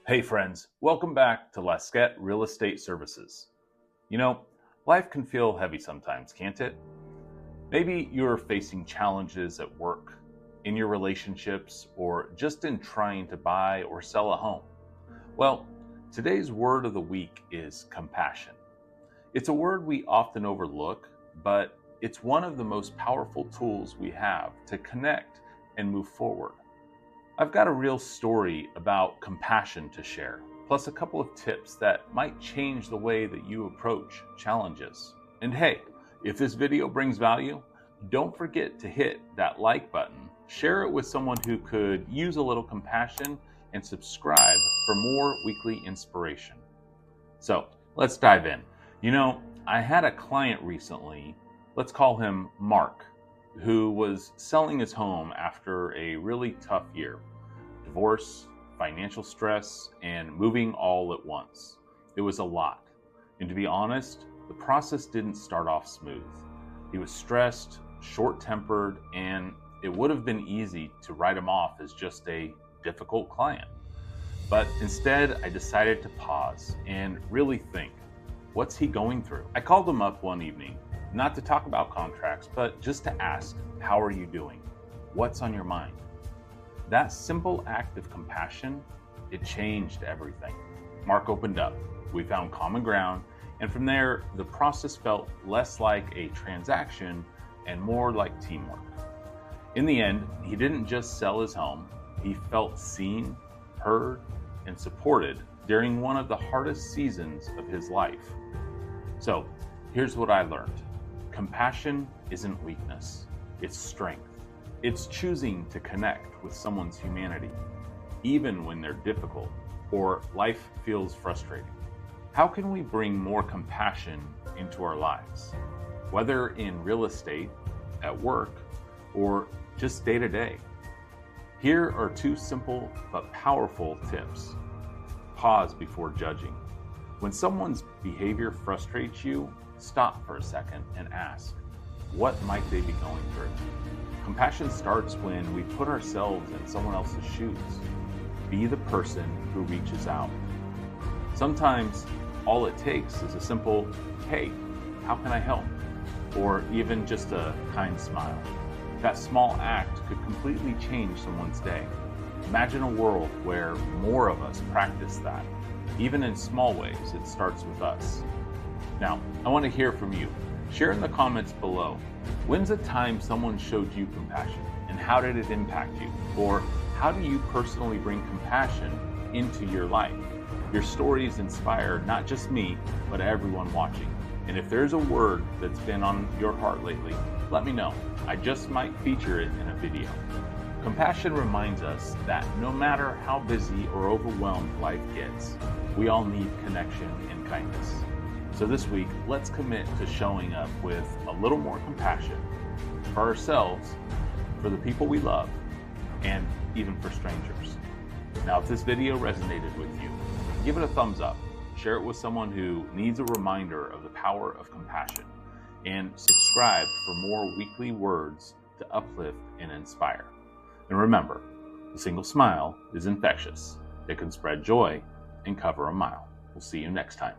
Hey friends, welcome back to Lasquete Real Estate Services. You know, life can feel heavy sometimes, can't it? Maybe you're facing challenges at work, in your relationships, or just in trying to buy or sell a home. Well, today's word of the week is compassion. It's a word we often overlook, but it's one of the most powerful tools we have to connect and move forward. I've got a real story about compassion to share, plus a couple of tips that might change the way that you approach challenges. And hey, if this video brings value, don't forget to hit that like button, share it with someone who could use a little compassion, and subscribe for more weekly inspiration. So let's dive in. I had a client recently, let's call him Mark, who was selling his home after a really tough year. Divorce, financial stress, and moving all at once. It was a lot. And to be honest, the process didn't start off smooth. He was stressed, short-tempered, and it would have been easy to write him off as just a difficult client. But instead, I decided to pause and really think, what's he going through? I called him up one evening, not to talk about contracts, but just to ask, how are you doing? What's on your mind? That simple act of compassion, it changed everything. Mark opened up. We found common ground, and from there, the process felt less like a transaction and more like teamwork. In the end, he didn't just sell his home, he felt seen, heard, and supported during one of the hardest seasons of his life. So, here's what I learned. Compassion isn't weakness, it's strength. It's choosing to connect with someone's humanity, even when they're difficult or life feels frustrating. How can we bring more compassion into our lives, whether in real estate, at work, or just day to day? Here are two simple but powerful tips. Pause before judging. When someone's behavior frustrates you, stop for a second and ask, what might they be going through? Compassion starts when we put ourselves in someone else's shoes. Be the person who reaches out. Sometimes all it takes is a simple, hey, how can I help? Or even just a kind smile. That small act could completely change someone's day. Imagine a world where more of us practice that. Even in small ways, it starts with us. Now, I want to hear from you. Share in the comments below. When's a time someone showed you compassion, and how did it impact you? Or how do you personally bring compassion into your life? Your stories inspire not just me, but everyone watching. And if there's a word that's been on your heart lately, let me know. I just might feature it in a video. Compassion reminds us that no matter how busy or overwhelmed life gets, we all need connection and kindness. So this week, let's commit to showing up with a little more compassion for ourselves, for the people we love, and even for strangers. Now, if this video resonated with you, give it a thumbs up, share it with someone who needs a reminder of the power of compassion, and subscribe for more weekly words to uplift and inspire. And remember, a single smile is infectious. It can spread joy and cover a mile. We'll see you next time.